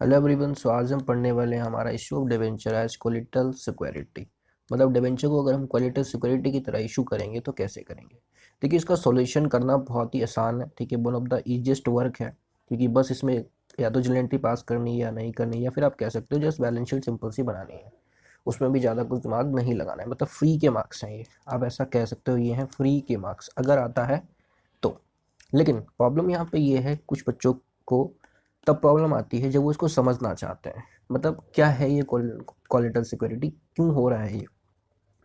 Hello everyone. सो आज हम पढ़ने वाले हैं हमारा issue of debenture as collateral security. मतलब डिबेंचर को अगर हम कोलेटरल सिक्योरिटी की तरह इशू करेंगे तो कैसे करेंगे। देखिए, इसका सॉल्यूशन करना बहुत ही आसान है। ठीक है, one of the easiest work है, क्योंकि बस इसमें या तो जनरल एंट्री पास करनी है या नहीं करनी है, या फिर आप कह सकते हो जस्ट बैलेंस शीट सिंपल सी बनानी है। उसमें भी ज़्यादा कुछ दिमाग नहीं लगाना है, मतलब फ्री के मार्क्स हैं ये, आप ऐसा कह सकते हो, ये हैं फ्री के मार्क्स अगर आता है तो। लेकिन प्रॉब्लम यहाँ पे ये है, कुछ बच्चों को तब प्रॉब्लम आती है जब वो इसको समझना चाहते हैं। मतलब क्या है ये कोलेटरल सिक्योरिटी, क्यों हो रहा है ये,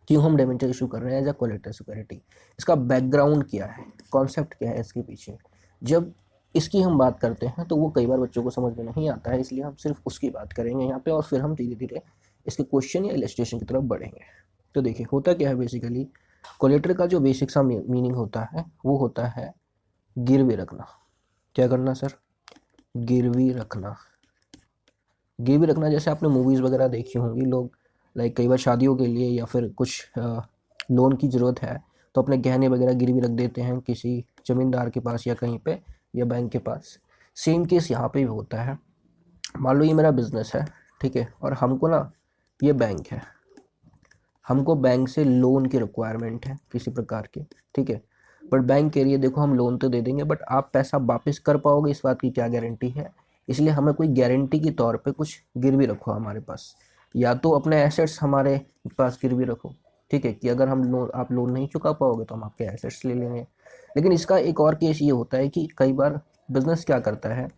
क्यों हम डिबेंचर इशू कर रहे हैं एज अ कोलेटरल सिक्योरिटी, इसका बैकग्राउंड क्या है, कॉन्सेप्ट क्या है इसके पीछे। जब इसकी हम बात करते हैं तो वो कई बार बच्चों को समझ में नहीं आता है, इसलिए हम सिर्फ उसकी बात करेंगे यहाँ पे, और फिर हम धीरे धीरे इसके क्वेश्चन या इलस्ट्रेशन की तरफ बढ़ेंगे। तो देखिए, होता क्या है बेसिकली, कोलेटर का जो बेसिक सा मीनिंग होता है वो होता है गिरवी रखना। क्या करना सर? गिरवी रखना। गिरवी रखना, जैसे आपने मूवीज़ वगैरह देखी होंगी, लोग लाइक कई बार शादियों के लिए या फिर कुछ लोन की ज़रूरत है तो अपने गहने वगैरह गिरवी रख देते हैं किसी ज़मींदार के पास या कहीं पे, या बैंक के पास। सेम केस यहाँ पे भी होता है। मान लो ये मेरा बिजनेस है, ठीक है, और हमको ना, ये बैंक है, हमको बैंक से लोन की रिक्वायरमेंट है किसी प्रकार की, ठीक है। बट बैंक के लिए देखो, हम लोन तो दे देंगे बट आप पैसा वापस कर पाओगे इस बात की क्या गारंटी है। इसलिए हमें कोई गारंटी के तौर पे कुछ गिरवी रखो हमारे पास, या तो अपने एसेट्स हमारे पास गिरवी रखो, ठीक है, कि अगर हम लोन, आप लोन नहीं चुका पाओगे तो हम आपके एसेट्स ले लेंगे। लेकिन इसका एक और केस ये होता है कि कई बार बिजनेस क्या करता है,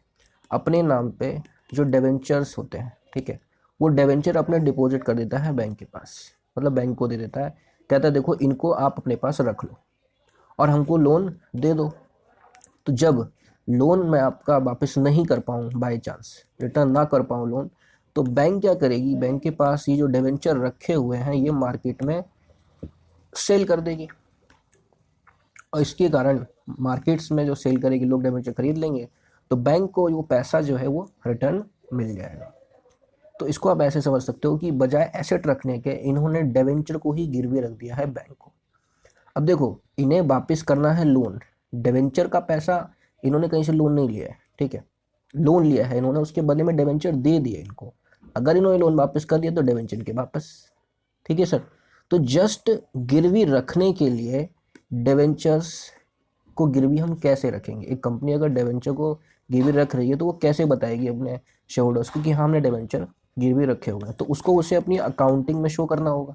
अपने नाम पे जो डिवेंचर्स होते हैं, ठीक है, वो डिवेंचर अपने डिपॉजिट कर देता है बैंक के पास, मतलब बैंक को दे देता है, कहता है देखो इनको आप अपने पास रख लो और हमको लोन दे दो। तो जब लोन मैं आपका वापस नहीं कर पाऊँ, बाय चांस रिटर्न ना कर पाऊँ लोन, तो बैंक क्या करेगी, बैंक के पास ये जो डिवेंचर रखे हुए हैं ये मार्केट में सेल कर देगी, और इसके कारण मार्केट्स में जो सेल करेगी, लोग डिवेंचर खरीद लेंगे, तो बैंक को वो पैसा जो है वो रिटर्न मिल जाएगा। तो इसको आप ऐसे समझ सकते हो कि बजाय एसेट रखने के इन्होंने डिवेंचर को ही गिरवी रख दिया है बैंक को। अब देखो, इन्हें वापस करना है लोन, डिवेंचर का पैसा इन्होंने कहीं से लोन नहीं लिया है, ठीक है, लोन लिया है इन्होंने, उसके बदले में डिवेंचर दे दिया इनको। अगर इन्होंने लोन वापस कर दिया तो डिवेंचर के वापस, ठीक है सर। तो जस्ट गिरवी रखने के लिए डिवेंचर्स को गिरवी हम कैसे रखेंगे, एक कंपनी अगर डिवेंचर को गिरवी रख रही है तो वो कैसे बताएगी अपने शेयर होल्डर्स को कि हाँ हमने डिवेंचर गिरवी रखे हुए हैं, तो उसको उसे अपनी अकाउंटिंग में शो करना होगा।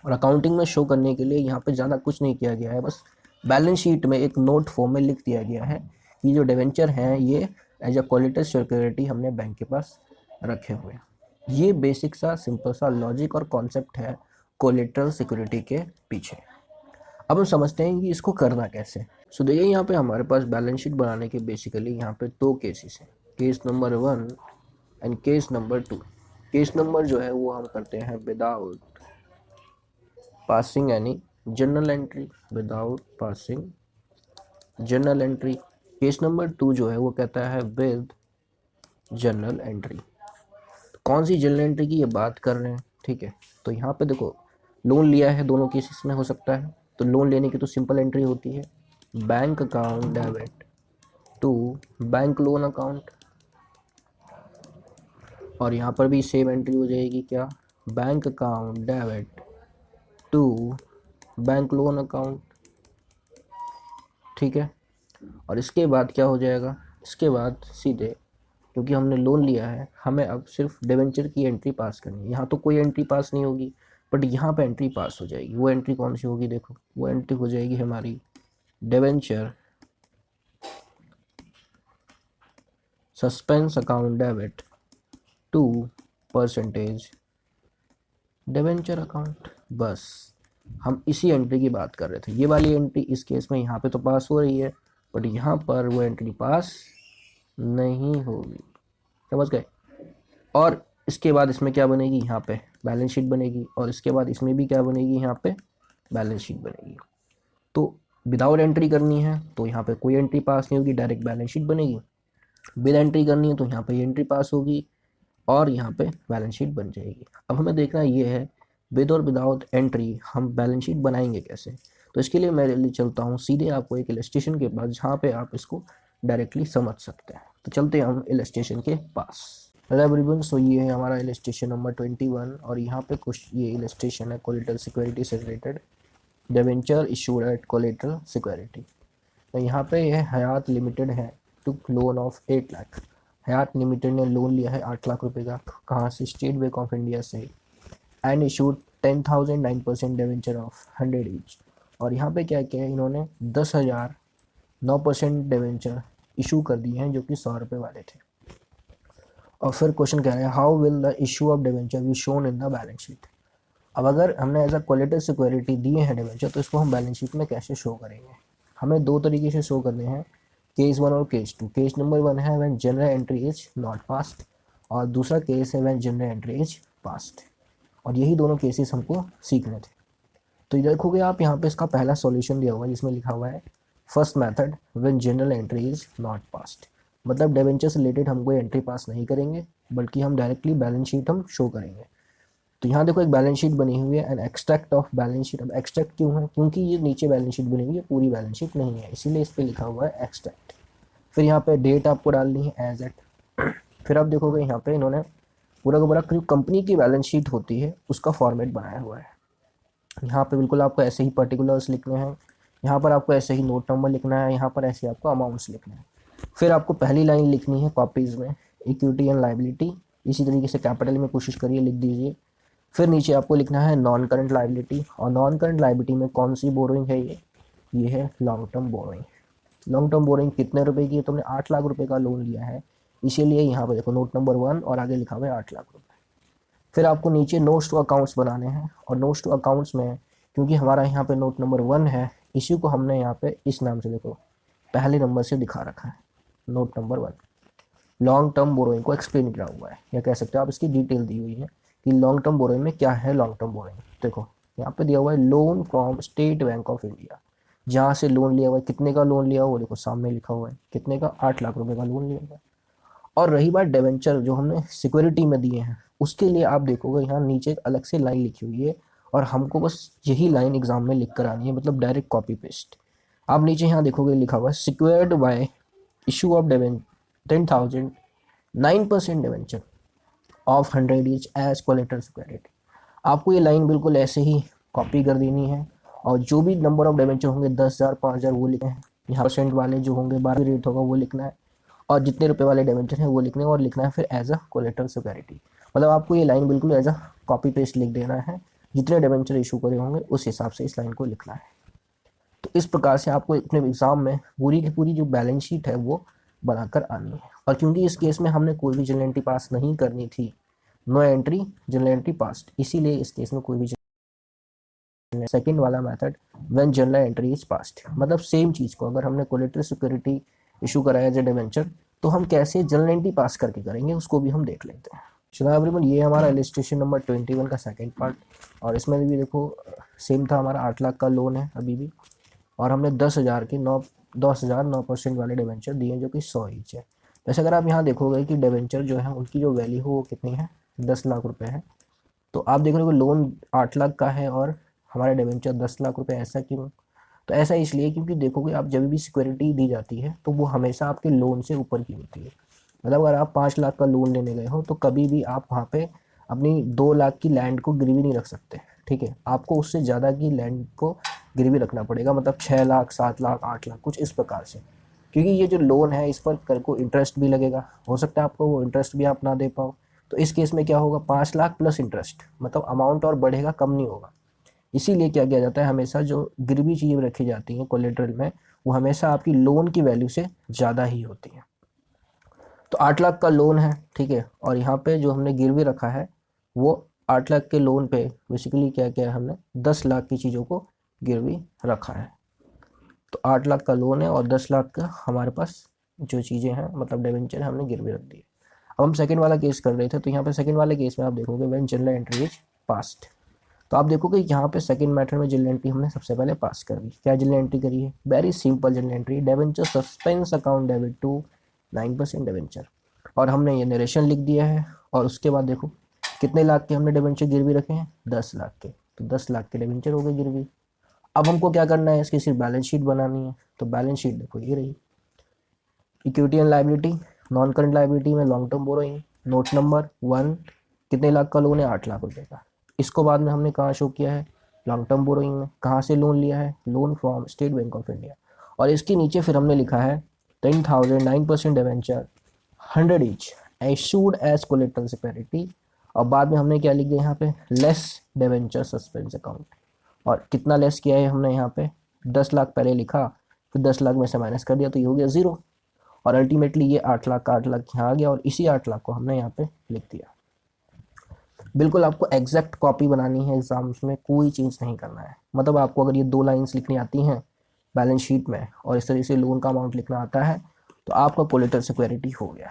और अकाउंटिंग में शो करने के लिए यहाँ पे ज़्यादा कुछ नहीं किया गया है, बस बैलेंस शीट में एक नोट फॉर्म में लिख दिया गया है कि जो डिवेंचर हैं ये एज अ कोलेटरल सिक्योरिटी हमने बैंक के पास रखे हुए हैं। ये बेसिक सा सिंपल सा लॉजिक और कॉन्सेप्ट है कोलेटरल सिक्योरिटी के पीछे। अब हम समझते हैं कि इसको करना कैसे। सो देखिए, यहाँ पे हमारे पास बैलेंस शीट बनाने के बेसिकली यहाँ पे दो केसेस हैं, case number 1 and case number 2। Case number जो है वो हम करते हैं without passing any journal entry, without passing journal entry. Case number 2 जो है वो कहता है विद जर्नल एंट्री। कौन सी जर्नल एंट्री की ये बात कर रहे हैं, ठीक है। तो यहाँ पे देखो, लोन लिया है, दोनों केसेस में हो सकता है, तो लोन लेने की तो सिंपल एंट्री होती है, bank account debit to bank loan account, और यहाँ पर भी सेम एंट्री हो जाएगी, क्या, bank account debit to bank loan account, ठीक है। और इसके बाद क्या हो जाएगा, इसके बाद सीधे, क्योंकि हमने लोन लिया है, हमें अब सिर्फ डिवेंचर की एंट्री पास करनी है। यहाँ तो कोई एंट्री पास नहीं होगी, बट यहाँ पे एंट्री पास हो जाएगी। वो एंट्री कौन सी होगी, देखो वो एंट्री हो जाएगी हमारी debenture suspense account debit to percentage debenture account. बस हम इसी एंट्री की बात कर रहे थे। ये वाली एंट्री इस केस में यहाँ पे तो पास हो रही है, बट यहाँ पर वो एंट्री पास नहीं होगी, समझ गए। और इसके बाद इसमें क्या बनेगी, यहाँ पे बैलेंस शीट बनेगी, और इसके बाद इसमें भी क्या बनेगी, यहाँ पे बैलेंस शीट बनेगी। तो विदाउट एंट्री करनी है तो यहाँ पे कोई एंट्री पास नहीं होगी, डायरेक्ट बैलेंस शीट बनेगी। विद एंट्री करनी है तो यहाँ पे एंट्री पास होगी और यहाँ पे बैलेंस शीट बन जाएगी। अब हमें देखना ये है, विद और विदाउट एंट्री हम बैलेंस शीट बनाएंगे कैसे। तो इसके लिए मैं ले चलता हूँ सीधे आपको एक इलस्ट्रेशन के पास, जहाँ पे आप इसको डायरेक्टली समझ सकते हैं। तो चलते हैं हम इलस्ट्रेशन के पास। एवरीवन, सो ये है हमारा इलस्ट्रेशन नंबर 21 और यहाँ पे कुछ ये इलस्ट्रेशन है कोलेटरल सिक्योरिटी से related, debenture issued at collateral security. तो यहाँ पे यह हयात लिमिटेड है, took loan of 8 lakh. Hayat Limited ने लोन लिया है 8 लाख रुपए का, कहाँ से? स्टेट बैंक ऑफ इंडिया से, and issued 10,000 9% debenture of 100 each. और यहाँ पे क्या किया है इन्होंने, 10,000 9% डिबेंचर इशू कर दिए हैं जो कि 100 रुपये वाले थे। और फिर क्वेश्चन कह रहे हैं how will the issue of debenture be shown in the balance sheet. अब अगर हमने एज अ कोलेटरल सिक्योरिटी दिए हैं डिबेंचर तो इसको हम बैलेंस शीट में कैसे शो करेंगे? हमें दो तरीके से शो करने हैं, केस 1 और केस 2। केस नंबर 1 है when general entry is not passed, और दूसरा केस है when general entry is passed. और यही दोनों केसेस हमको सीखने थे। तो ये देखोगे आप यहाँ पे इसका पहला सॉल्यूशन दिया हुआ है जिसमें लिखा हुआ है first method when general entry is not passed. मतलब डिबेंचर से रिलेटेड हम कोई एंट्री पास नहीं करेंगे बल्कि हम डायरेक्टली बैलेंस शीट हम शो करेंगे। तो यहाँ देखो एक बैलेंस शीट बनी हुई है, an extract of balance sheet. अब एक्सट्रैक्ट क्यों है? क्योंकि ये नीचे बैलेंस शीट बनी हुई है, पूरी बैलेंस शीट नहीं है, इसीलिए इस पर लिखा हुआ है एक्सट्रैक्ट। फिर यहाँ पे डेट आपको डालनी है एज एट। फिर आप देखोगे यहाँ पे इन्होंने पूरा का पूरा जो कंपनी की बैलेंस शीट होती है उसका फॉर्मेट बनाया हुआ है। यहाँ पे बिल्कुल आपको ऐसे ही पर्टिकुलर्स लिखने हैं, यहाँ पर आपको ऐसे ही नोट नंबर लिखना है, यहाँ पर ऐसे आपको अमाउंट्स लिखना है। फिर आपको पहली लाइन लिखनी है कॉपीज़ में इक्विटी एंड लाइबिलिटी, इसी तरीके से कैपिटल में कोशिश करिए लिख दीजिए। फिर नीचे आपको लिखना है नॉन करंट लाइबिलिटी, और नॉन करंट लाइबिलिटी में कौन सी बोरोइंग है? ये है long term borrowing. Long term borrowing कितने रुपए की है? तुमने 8 लाख रुपए का लोन लिया है, इसीलिए यहाँ पर देखो नोट नंबर 1 और आगे लिखा हुआ है 8 लाख रुपए। फिर आपको नीचे नोट्स टू अकाउंट्स बनाने हैं, और नोट्स टू अकाउंट्स में क्योंकि हमारा यहाँ पे नोट नंबर 1 है, इसी को हमने यहाँ पे इस नाम से देखो पहले नंबर से दिखा रखा है, note number 1। Long term borrowing को एक्सप्लेन किया हुआ है, या कह सकते हो आप इसकी डिटेल दी हुई है कि लॉन्ग टर्म बोरोइंग में क्या है। लॉन्ग टर्म बोरोइंग देखो यहाँ पे दिया हुआ है loan from State Bank of India, जहाँ से लोन लिया हुआ है, कितने का लोन लिया हुआ है, देखो सामने लिखा हुआ है कितने का, 8 लाख रुपए का लोन लिया हुआ है। और रही बात डिबेंचर जो हमने सिक्योरिटी में दिए हैं, उसके लिए आप देखोगे यहाँ नीचे एक अलग से लाइन लिखी हुई है, और हमको बस यही लाइन एग्जाम में लिख कर आनी है, मतलब डायरेक्ट कॉपी पेस्ट। आप नीचे यहाँ देखोगे लिखा हुआ है secured by issue of 10,000 9% debenture of 100 each as collateral security. आपको ये लाइन बिल्कुल ऐसे ही कॉपी कर देनी है, और जो भी नंबर ऑफ डिबेंचर होंगे 10,000 5,000 वो लिखना है, यहाँ परसेंट वाले जो होंगे 12 रेट होगा वो लिखना है, और जितने रुपए वाले डिबेंचर हैं वो लिखने हैं, और लिखना है फिर एज अ कोलेटरल सिक्योरिटी। मतलब आपको ये लाइन बिल्कुल एज अ कॉपी पेस्ट लिख देना है, जितने डिबेंचर इशू करे होंगे उस हिसाब से इस लाइन को लिखना है। तो इस प्रकार से आपको अपने एग्जाम में पूरी की पूरी जो बैलेंस शीट है वो बनाकर आनी है। और क्योंकि इस केस में हमने कोई भी जनरल एंट्री पास नहीं करनी थी, no entry general entry pass, इसीलिए इस केस में कोई भी सेकंड वाला method when general entry is passed. मतलब सेम चीज़ को अगर हमने कोलेटरल सिक्योरिटी इशू कराया एज ए डिबेंचर, तो हम कैसे जनरल एंट्री पास करके करेंगे उसको भी हम देख लेते हैं। चलो एवरीवन, ये हमारा इलस्ट्रेशन नंबर 21 का सेकंड पार्ट, और इसमें भी देखो सेम था, हमारा 8 लाख का लोन है अभी भी, और हमने 10,000 के 10,000 9% वाले डिबेंचर दिए जो कि 100 ईच है। वैसे अगर आप यहाँ देखोगे कि डिबेंचर जो है उनकी जो वैल्यू हो वो कितनी है, 10 लाख रुपए है। तो आप देख रहे हो लोन 8 लाख का है और हमारे डिबेंचर 10 लाख रुपए, ऐसा क्यों? तो ऐसा इसलिए क्योंकि देखोगे आप जब भी सिक्योरिटी दी जाती है तो वो हमेशा आपके लोन से ऊपर की होती है। मतलब अगर आप 5 लाख का लोन लेने गए हो तो कभी भी आप वहाँ पे अपनी 2 लाख की लैंड को गिरवी नहीं रख सकते, ठीक है? आपको उससे ज़्यादा की लैंड को गिरवी रखना पड़ेगा, मतलब 6 लाख 7 लाख 8 लाख कुछ इस प्रकार से, क्योंकि ये जो लोन है इस पर कल को इंटरेस्ट भी लगेगा, हो सकता है आपको वो इंटरेस्ट भी आप ना दे पाओ। तो इस केस में क्या होगा, 5 लाख प्लस इंटरेस्ट, मतलब अमाउंट और बढ़ेगा, कम नहीं होगा। इसीलिए क्या किया जाता है, हमेशा जो गिरवी चीज़ें रखी जाती हैं कोलेटरल में वो हमेशा आपकी लोन की वैल्यू से ज़्यादा ही होती है। तो 8 लाख का लोन है, ठीक है, और यहाँ पे जो हमने गिरवी रखा है वो 8 लाख के लोन पे बेसिकली क्या किया है, हमने 10 लाख की चीज़ों को गिरवी रखा है। तो 8 लाख का लोन है और 10 लाख का हमारे पास जो चीज़ें हैं, मतलब डिबेंचर हमने गिरवी रख दी है। अब हम सेकंड वाला केस कर रहे थे, तो यहाँ पे सेकंड वाले केस में आप देखोगे when general entry is passed, तो आप देखोगे यहाँ पे सेकंड मैटर में जनरल एंट्री हमने सबसे पहले पास कर दी। क्या जनरल एंट्री करी है? Very simple general entry, debenture suspense account debit to 9% debenture, और हमने ये नरेशन लिख दिया है। और उसके बाद देखो कितने लाख के हमने डिबेंचर गिरवी रखे हैं, 10 लाख के, तो 10 लाख के डिबेंचर हो गए गिरवी। अब हमको क्या करना है, इसकी सिर्फ बैलेंस शीट बनानी है। तो बैलेंस शीट देखो ये रही, equity and liability, non current liability में long term borrowing, note number 1 कितने लाख का लोन है, 8 लाख रुपए का। इसको बाद में हमने कहाँ शो किया है, लॉन्ग टर्म बोरोइंग में। कहाँ से लोन लिया है, loan from State Bank of India. और इसके नीचे फिर हमने लिखा है 10,000 9% debenture 100 each issued as collateral security. और बाद में हमने क्या लिख दिया यहाँ पे, लेस डिवेंचर सस्पेंस अकाउंट। और कितना लेस किया है हमने यहाँ पे, 10 लाख पहले लिखा, फिर 10 लाख में से माइनस कर दिया तो ये हो गया 0। और अल्टीमेटली ये 8 लाख का 8 लाख यहाँ आ गया, और इसी 8 लाख को हमने यहाँ पे लिख दिया। बिल्कुल आपको एग्जैक्ट कॉपी बनानी है, एग्जाम्स में कोई चेंज नहीं करना है। मतलब आपको अगर ये 2 लाइन्स लिखनी आती हैं बैलेंस शीट में और इस तरह से लोन का अमाउंट लिखना आता है तो आपका कोलेटरल सिक्योरिटी हो गया।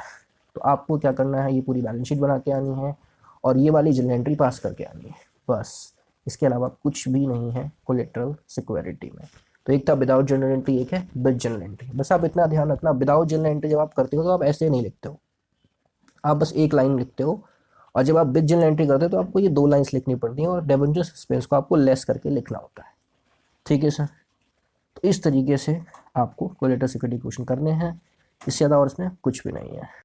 तो आपको क्या करना है, ये पूरी बैलेंस शीट बना के आनी है और ये वाली जर्नल एंट्री पास करके आनी है, बस। इसके अलावा कुछ भी नहीं है कोलेटरल सिक्योरिटी में। तो एक था विदाउट जर्नल एंट्री, एक है विद जर्नल एंट्री। बस आप इतना ध्यान रखना, विदाउट जर्नल एंट्री जब आप करते हो तो आप ऐसे नहीं लिखते हो, आप बस एक लाइन लिखते हो। और जब आप विद जर्नल एंट्री करते हो तो आपको ये 2 लाइन्स लिखनी पड़ती हैं और डिवेंचर सस्पेंस को आपको लेस करके लिखना होता है। ठीक है सर। तो इस तरीके से आपको कोलेटरल सिक्योरिटी क्वेश्चन करने हैं, इससे ज़्यादा और इसमें कुछ भी नहीं है।